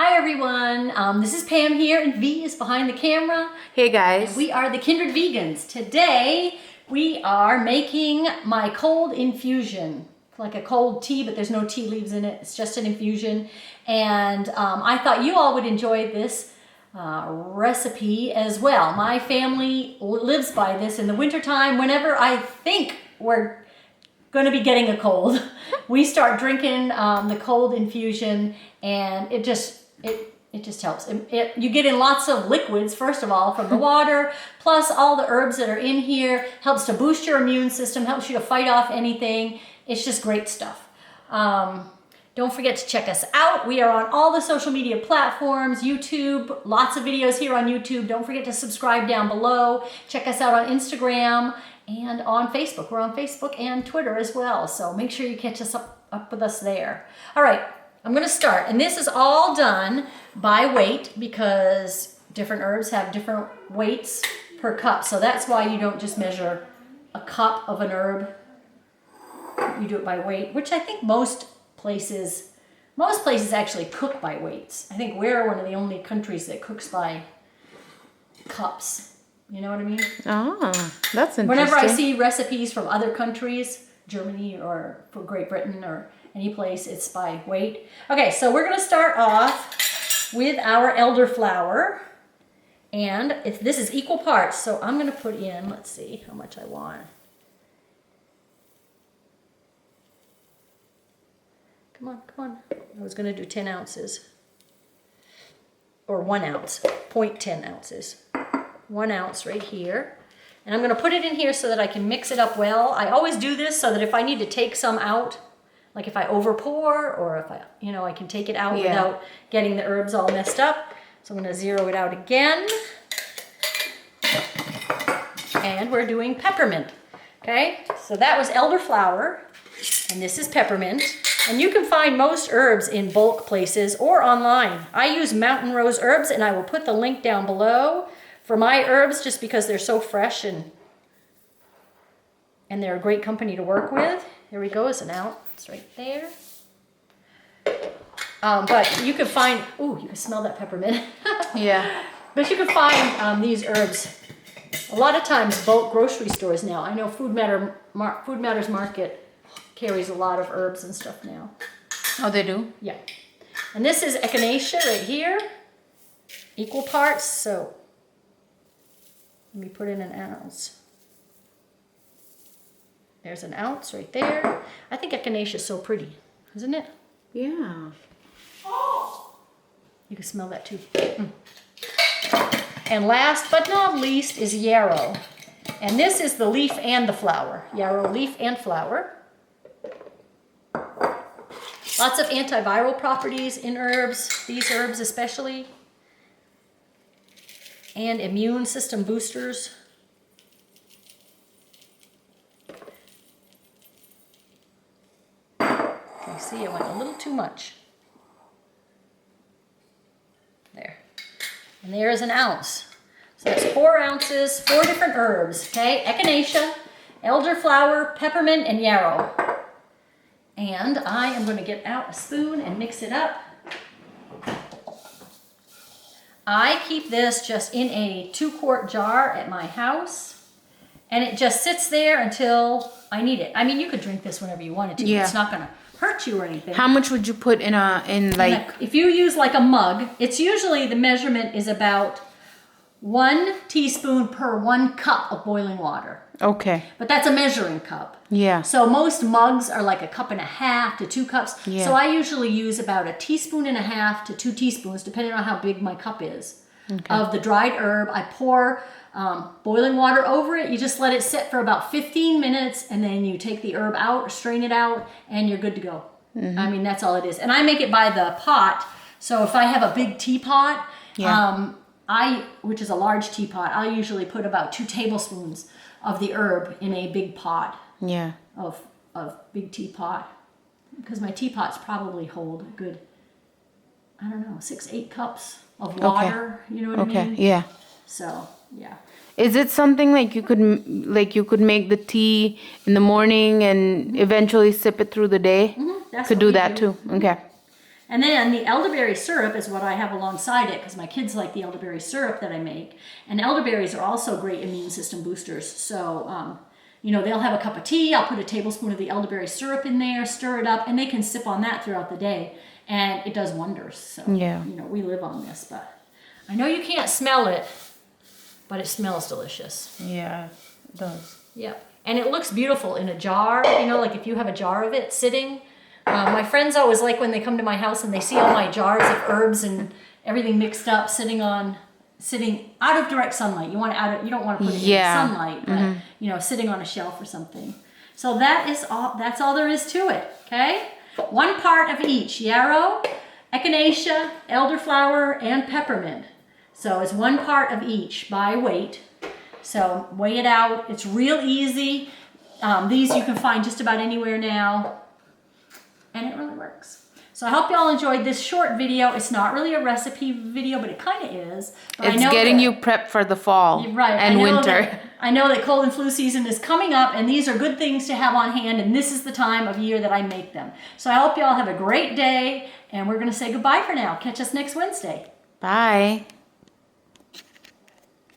Hi everyone, this is Pam here and V is behind the camera. Hey guys. And we are the Kindred Vegans. Today we are making my cold infusion. Like a cold tea, but there's no tea leaves in it. It's just an infusion. And I thought you all would enjoy this recipe as well. My family lives by this in the wintertime. Whenever I think we're going to be getting a cold, we start drinking the cold infusion, and it just helps. You get in lots of liquids, first of all, from the water, plus all the herbs that are in here. Helps to boost your immune system, helps you to fight off anything. It's just great stuff. Don't forget to check us out. We are on all the social media platforms, YouTube, lots of videos here on YouTube. Don't forget to subscribe down below. Check us out on Instagram and on Facebook. We're on Facebook and Twitter as well, so make sure you catch us up with us there. All right, I'm gonna start, and this is all done by weight because different herbs have different weights per cup, so that's why you don't just measure a cup of an herb. You do it by weight, which I think most places actually cook by weights. I think we're one of the only countries that cooks by cups. You know what I mean? Oh, that's interesting. Whenever I see recipes from other countries, Germany or for Great Britain or any place, it's by weight. Okay, so we're going to start off with our elderflower. And if this is equal parts, so I'm going to put in, let's see how much I want. Come on, come on. I was going to do 10 ounces. Or 1 ounce, 0.10 ounces. 1 ounce right here. And I'm going to put it in here so that I can mix it up well. I always do this so that if I need to take some out, like if I over pour or if I can take it out without getting the herbs all messed up. So I'm going to zero it out again. And we're doing peppermint. Okay, so that was elderflower, and this is peppermint. And you can find most herbs in bulk places or online. I use Mountain Rose Herbs, and I will put the link down below for my herbs just because they're so fresh and they're a great company to work with. There we go, it's an ounce right there. But you can find, ooh, you can smell that peppermint. Yeah. But you can find these herbs a lot of times bulk grocery stores now. I know Food Matters Market carries a lot of herbs and stuff now. Oh, they do? Yeah. And this is Echinacea right here. Equal parts, so let me put in an ounce. There's an ounce right there. I think Echinacea is so pretty, isn't it? Yeah. You can smell that too. And last but not least is Yarrow. And this is the leaf and the flower. Yarrow leaf and flower. Lots of antiviral properties in herbs, these herbs especially. And immune system boosters. You see, it went a little too much. There. And there's an ounce. So that's 4 ounces, 4 different herbs, okay? Echinacea, elderflower, peppermint, and yarrow. And I am going to get out a spoon and mix it up. I keep this just in a 2-quart jar at my house, and it just sits there until I need it. I mean, you could drink this whenever you wanted to. Yeah. It's not going to hurt you or anything. How much would you put in if you use like a mug, it's usually the measurement is about 1 teaspoon per 1 cup of boiling water. Okay. But that's a measuring cup. Yeah. So most mugs are like 1.5 cups to 2 cups. Yeah. So I usually use about 1.5 teaspoons to 2 teaspoons, depending on how big my cup is, of the dried herb. I pour boiling water over it. You just let it sit for about 15 minutes, and then you take the herb out, strain it out, and you're good to go. Mm-hmm. I mean, that's all it is. And I make it by the pot. So if I have a big teapot, which is a large teapot, I'll usually put about 2 tablespoons of the herb in a big pot. Yeah. Of big teapot. Because my teapots probably hold a good, 6-8 cups of water. Okay. You know what I mean? Okay, yeah. So, yeah. Is it something like you could make the tea in the morning and eventually sip it through the day? Mm-hmm. Could do that too. Okay. And then the elderberry syrup is what I have alongside it because my kids like the elderberry syrup that I make. And elderberries are also great immune system boosters. So, you know, they'll have a cup of tea. I'll put a tablespoon of the elderberry syrup in there, stir it up, and they can sip on that throughout the day. And it does wonders. So, Yeah. you know, we live on this. But I know you can't smell it, but it smells delicious. Yeah, it does. Yep. And it looks beautiful in a jar, you know, like if you have a jar of it sitting. My friends always like when they come to my house and they see all my jars of herbs and everything mixed up sitting out of direct sunlight. You don't want to put it in sunlight, but you know, sitting on a shelf or something. So that's all there is to it, okay? 1 part of each, yarrow, echinacea, elderflower, and peppermint. So it's 1 part of each by weight. So weigh it out. It's real easy. These you can find just about anywhere now. And it really works. So I hope y'all enjoyed this short video. It's not really a recipe video, but it kind of is. But It's getting you prepped for the fall and winter. I know that cold and flu season is coming up, and these are good things to have on hand, and this is the time of year that I make them. So I hope y'all have a great day, and we're going to say goodbye for now. Catch us next Wednesday. Bye.